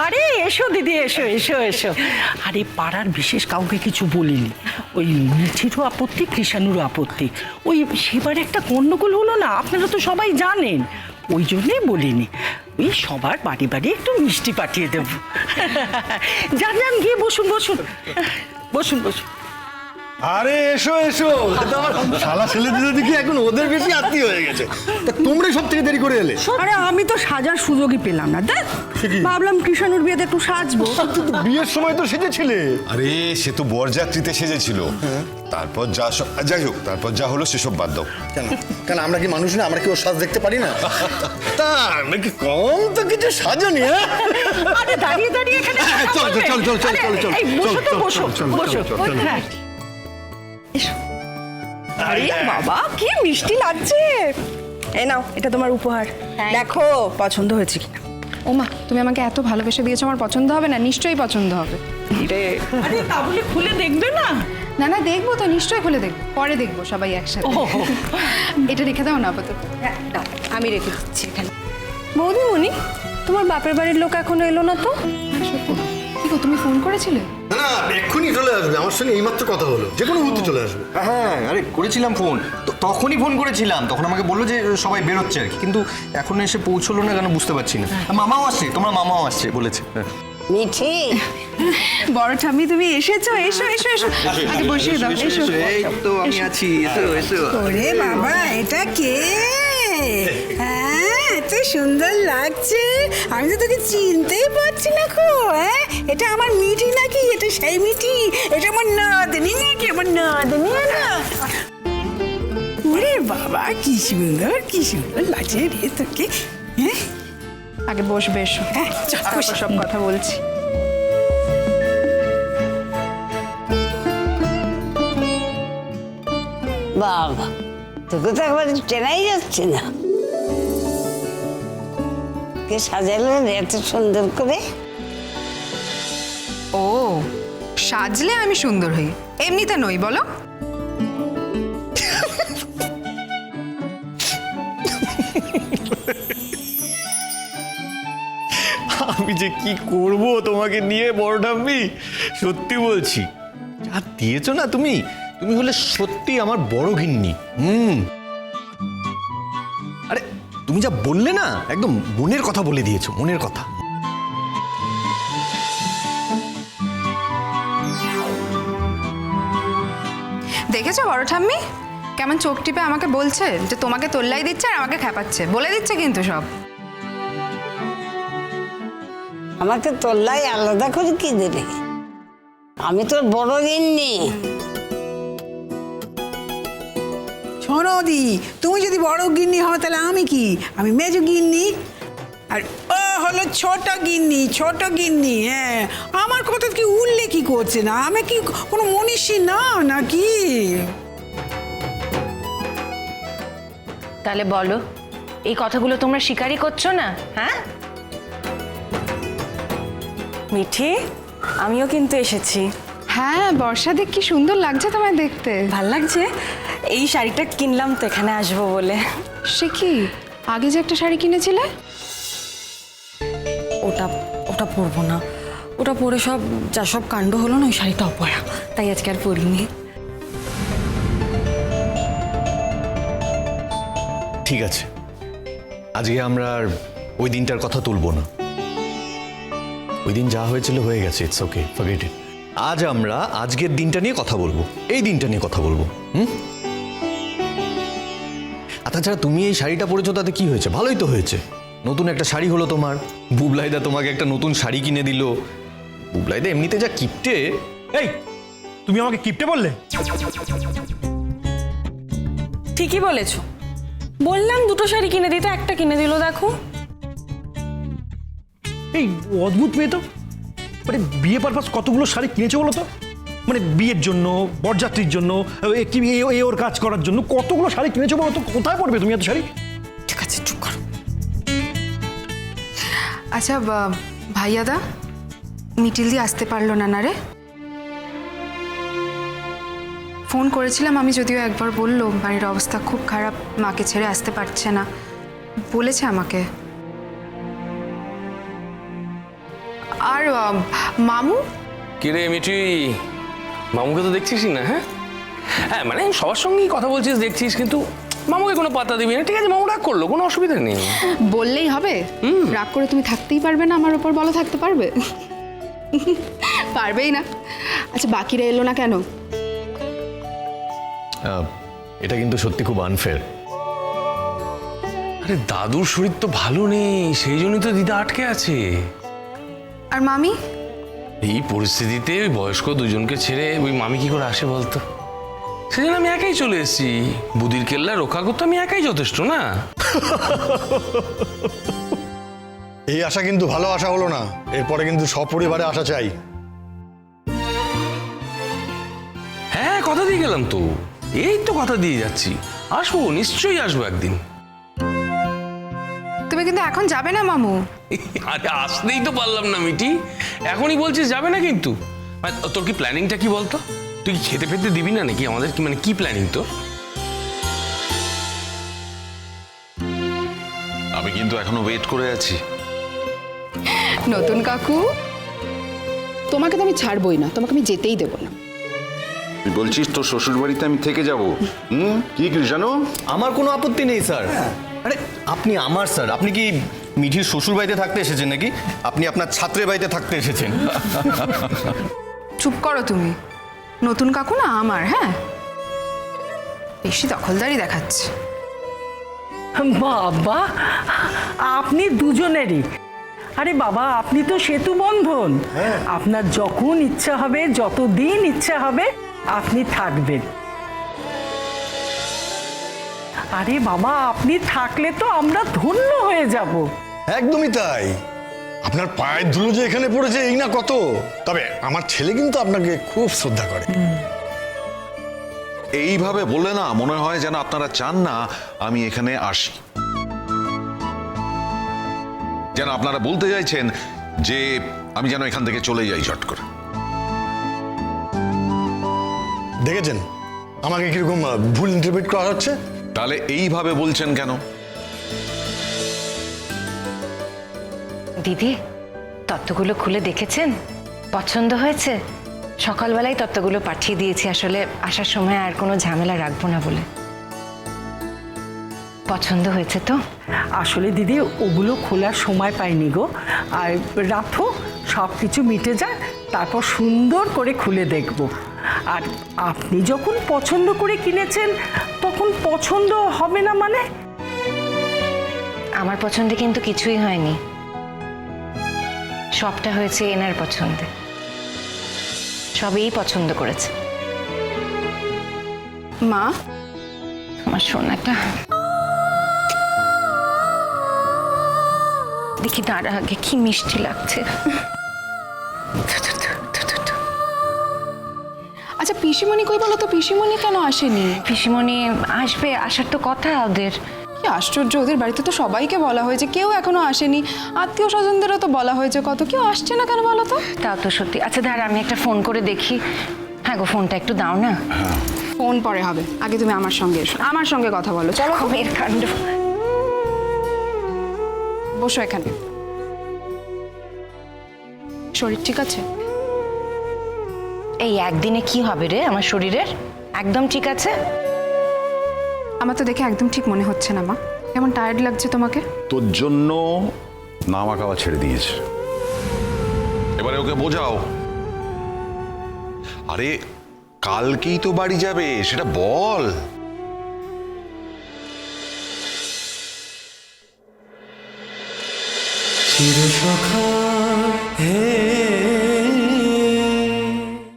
আরে এসো দিদি, এসো এসো এসো। আরে পাড়ার বিশেষ কাউকে কিছু বলিনি, ওই মিঠিরও আপত্তি, কৃষাণুরও আপত্তি। ওই সেবার একটা গন্ডগোল হলো না, আপনারা তো সবাই জানেন, ওই জন্যই বলিনি। ওই সবার বাড়ি বাড়ি একটু মিষ্টি পাঠিয়ে দেবো। যান যান, গিয়ে বসুন বসুন বসুন বসুন। আরে এসো এসো, শালা ছেলেদের দিকে এখন ওদের বেশি আত্মীয় হয়ে গেছে। তা তোমরাই সব থেকে দেরি করে এলে। আরে আমি তো সাজার সুযোগই পেলাম না, দেখ ভাবলাম কৃষাণুর বিয়েতে একটু সাজবো। কিন্তু বিয়ের সময় তো সেজেছিলে। আরে সে তো বরযাত্রীতে সেজেছিল, তারপর যা যাই হোক, তারপর যা হলো সেসব বাদ দাও। কেন কেন আমরা কি মানুষ না? আমরা কি ওর সাজ দেখতে পারি না? তা আমরা কি কম তো কিছু সাজানি? হ্যাঁ আরে দাঁড়িয়ে দাঁড়িয়ে এখানে চল চল চল চল চল চল এই বসো তো, বসো বসো। হ্যাঁ। আরে বাবা কি মিষ্টি লাগছে। এই নাও, এটা তোমার উপহার, দেখো পছন্দ হয়েছে কিনা। ওমা, তুমি আমাকে এত ভালোবেসে দিয়েছো, আমার পছন্দ হবে না? নিশ্চয়ই পছন্দ হবে। আরে তাহলে খুলে দেখবে না? না না, দেখবো তো, নিশ্চয়ই খুলে দেখবো, পরে দেখবো সবাই একসাথে। এটা রেখে দাও না আপাতত। হ্যাঁ, দাও, আমি রেখে দিচ্ছি এখানে। বৌদিমণি, তোমার বাপের বাড়ির লোক এখনো এলো না তো? কি গো, তুমি ফোন করেছিলে? না না, এক্ষুনি চলে আসবে, আমার সঙ্গে এইমাত্র কথা হলো, যে কোনো মুহূর্তে চলে আসবে। হ্যাঁ, আরে করেছিলাম ফোন, তখনই ফোন করেছিলাম, তখন আমাকে বললো যে সবাই বেরোচ্ছে আর কি, কিন্তু এখন এসে পৌঁছলো না কেন বুঝতে পারছি না। মামাও আসছে, তোমার মামাও আসছে বলেছে। মিঠি, বড় ঠাম্মি তুমি এসেছো, এসো এসো এসো, আগে বসিয়ে দাও, এসো। এই তো আমি আছি, এসো এসো। ওরে বাবা, এটা কে? হ্যাঁ, এত সুন্দর লাগছে, আমি তো তোকে চিনতেই পারছি না খো। হ্যাঁ, এটা আমার মিঠি নাকি? এটা সেই মিঠি? এটা আমার নাতনি নাকি? আমার নাতনি না? ওরে বাবা, কি সুন্দর লাগছে রে তোকে। হ্যাঁ, আগে বসবে, এসো, তারপর সব কথা বলছি। বাবা, তোকে তো একবার চেনাই যাচ্ছে না। কে সাজালো রে এত সুন্দর করে? ও, সাজলে আমি সুন্দর হই, এমনিতে নই বলো? আমি যে কি করব তোমাকে নিয়ে বড় ঠাম্মি, সত্যি বলছি, যা দিয়েছো না তুমি, তুমি হলে সত্যি আমার বড় ঘিন্নি। আরে তুমি যা বললে না, একদম মনের কথা বলে দিয়েছো, মনের কথা। দেখেছো বড় ঠাম্মি কেমন চোখ টিপে আমাকে বলছে যে তোমাকে তোল্লাই দিচ্ছে আর আমাকে খেপাচ্ছে, বলে দিচ্ছে কিন্তু সব। আমাকে তোল্লাই আলাদা করে কি দেবে? আমি তোর বড় গিন্নি। শোনো দি, তুমি যদি বড় গিন্নি হও তাহলে আমি কি? আমি মেজো গিন্নি, আর ও হলো ছোট গিন্নি, ছোট গিন্নি। হ্যাঁ, আমার কথা কি উল্লেখই করছে না? আমি কি কোনো মনীষী না নাকি? তাহলে বলো, এই কথাগুলো তোমরা স্বীকারই করছো না? হ্যাঁ মিঠি, আমিও কিন্তু এসেছি। হ্যাঁ, বর্ষা দেখ কি সুন্দর লাগছে তোমায় দেখতে। ভাল লাগছে, এই শাড়িটা কিনলাম তো এখানে আসবো বলে। সে কি, আগে যে একটা শাড়ি কিনেছিলে? ওটা ওটা পরবো না, ওটা পরে যা সব কাণ্ড হলো না, ওই শাড়িটা অপরা, তাই আজকে আর পরিনি। ঠিক আছে, আজকে আমরা আর ওই দিনটার কথা তুলবো না। ওই দিন যা হয়েছিল হয়ে গেছে, ইটস ওকে, ফরগেট ইট। আজ আমরা আজকের দিনটা নিয়ে কথা বলবো, এই দিনটা নিয়ে কথা বলবো। আর তাছাড়া তুমি এই শাড়িটা পরেছো, তাতে কি হয়েছে? ভালোই তো হয়েছে, নতুন একটা শাড়ি হলো তোমার। বুবলাইদা তোমাকে একটা নতুন শাড়ি কিনে দিল। বুবলাইদা এমনিতে যা কিপটে। এই, তুমি আমাকে কিপটে বললে? ঠিকই বলেছো, বললাম দুটো শাড়ি কিনে দিতে, একটা কিনে দিল দেখো। এই অদ্ভুত মেয়ে তো, মানে বিয়ে পারপাস কতগুলো শাড়ি কিনেছে বলো তো? মানে বিয়ের জন্য, বরযাত্রীর জন্য, একটি ওর কাজ করার জন্য কতগুলো শাড়ি কিনেছো বলো তো? কোথায় পড়বে তুমি এত শাড়ি? ঠিক আছে, চুপ করো। আচ্ছা ভাইয়াদা, মিটিলদি আসতে পারলো না রে? ফোন করেছিলাম আমি, যদিও একবার বললো বাড়ির অবস্থা খুব খারাপ, মাকে ছেড়ে আসতে পারছে না বলেছে আমাকে। আর মামু? কিরে মিঠি, মামুকে তো দেখছিসই না? হ্যাঁ হ্যাঁ, মানে সবার সঙ্গেই কথা বলছিস দেখছিস, কিন্তু মামুকে কোনো পাত্তা দিবি না। ঠিক আছে, মামু রাগ করলো, কোনো অসুবিধা নেই। বললেই হবে? রাগ করে তুমি থাকতেই পারবে না আমার উপর? বলো, থাকতে পারবে? পারবেই না। আচ্ছা, বাকিরা এলো না কেন? এটা কিন্তু সত্যি খুব আনফেয়ার। আরে দাদুর শরীর তো ভালো নেই, সেই জন্যই তো দিদা আটকে আছে। আর মামি? এই পরিস্থিতিতে ওই বয়স্ক দুজনকে ছেড়ে ওই মামি কি করে আসে বলতো? সেজন্য আমি একাই চলে এসেছি। বুদির কেল্লা রক্ষা করতে আমি একাই যথেষ্ট না? এই আশা কিন্তু ভালো আশা হলো না, এরপরে কিন্তু সপরিবারে আসা চাই। হ্যাঁ, কথা দিয়ে গেলাম তো, এই তো কথা দিয়ে যাচ্ছি। আসবো, নিশ্চয়ই আসবো একদিন। তুমি কিন্তু এখন যাবে না মামু? আরে আসতেই তো পারলাম না মিটি, এখনই বলছিস যাবে না? কিন্তু তোর কি প্ল্যানিংটা কি বলতো? তুই কি খেতে ফেতে দিবি না নাকি আমাদের? কি মানে কি প্ল্যানিং তোর? আমি কিন্তু এখনো ওয়েট করে আছি। নতুন কাকু, তোমাকে তো আমি ছাড়বই না, তোমাকে আমি যেতেই দেবো না। তুই বলছিস তোর শ্বশুর বাড়িতে আমি থেকে যাবো? কি জানো? আমার কোনো আপত্তি নেই স্যার। আরে আপনি আমার স্যার, আপনি কি মিঠির শ্বশুর বাড়িতে থাকতে এসেছেন নাকি আপনি আপনার ছাত্রের বাড়িতে থাকতে এসেছেন? চুপ করো তুমি। নতুন কাকু না আমার, হ্যাঁ, বেশি দখলদারি দেখাচ্ছে। বাবা, আপনি দুজনেরই। আরে বাবা, আপনি তো সেতু বন্ধন। আপনার যখন ইচ্ছা হবে, যতদিন ইচ্ছা হবে আপনি থাকবেন। আরে বাবা, আপনি থাকলে তো আমরা ধন্য হয়ে যাব। একদমই তাই। আপনার পায়ের ধুলো যে এখানে পড়েছে এই না কত। তবে আমার ছেলে কিন্তু আপনাকে খুব শ্রদ্ধা করে। এইভাবে বলে না মনে হয় যেন আপনারা চান না আমি এখানে আসি, যেন আপনারা বলতে চাইছেন যে আমি যেন এখান থেকে চলে যাই চট করে। দেখেছেন আমাকে কিরকম ভুল ইন্টারপ্রেট করা হচ্ছে? তাহলে এইভাবে বলছেন কেন? দিদি, তত্ত্বগুলো খুলে দেখেছেন? পছন্দ হয়েছে? সকালবেলায় তত্ত্বগুলো পাঠিয়ে দিয়েছি, আসলে আসার সময় আর কোনো ঝামেলা রাখবো না বলে। পছন্দ হয়েছে তো? আসলে দিদি, ওগুলো খোলার সময় পাইনি গো। আর রাখো, সব কিছু মিটে যায়, তারপর সুন্দর করে খুলে দেখব। আর আপনি যখন পছন্দ করে কিনেছেন তখন পছন্দ হবে না মানে? আমার পছন্দে কিন্তু কিছুই হয়নি, সবটা হয়েছে এনার পছন্দে। সবই পছন্দ করেছে। মা, আমার সোনাটা দেখি তার আগে কি মিষ্টি লাগছে। আচ্ছা পিসিমণি কই বলো তো? পিসিমণি কেন আসেনি? পিসিমণি আসবে, আসার তো কথা ওদের। কি আশ্চর্য, ওদের বাড়িতে তো সবাইকে বলা হয়েছে, কেউ এখনো আসেনি। আত্মীয় স্বজনদেরও তো বলা হয়েছে কত, কেউ আসছে না কেন বলো তো? তাও তো সত্যি। আচ্ছা দাঁড়া, আমি একটা ফোন করে দেখি। হ্যাঁ গো, ফোনটা একটু দাও না। ফোন পরে হবে, আগে তুমি আমার সঙ্গে এসো, আমার সঙ্গে কথা বলো। চলো। মেয়ের কাণ্ড। বসো এখানে। শরীর ঠিক আছে? এই একদিনে কি হবে রে আমার শরীরের? একদম ঠিক আছে। আমার তো দেখে একদম ঠিক মনে হচ্ছে না মা। কেমন টায়ার্ড লাগছে তোমাকে? তোর জন্য নামা খাওয়া ছেড়ে দিয়েছে, এবারে ওকে বোঝাও। আরে কালকেই তো বাড়ি যাবে, সেটা বল। চিরসখা হে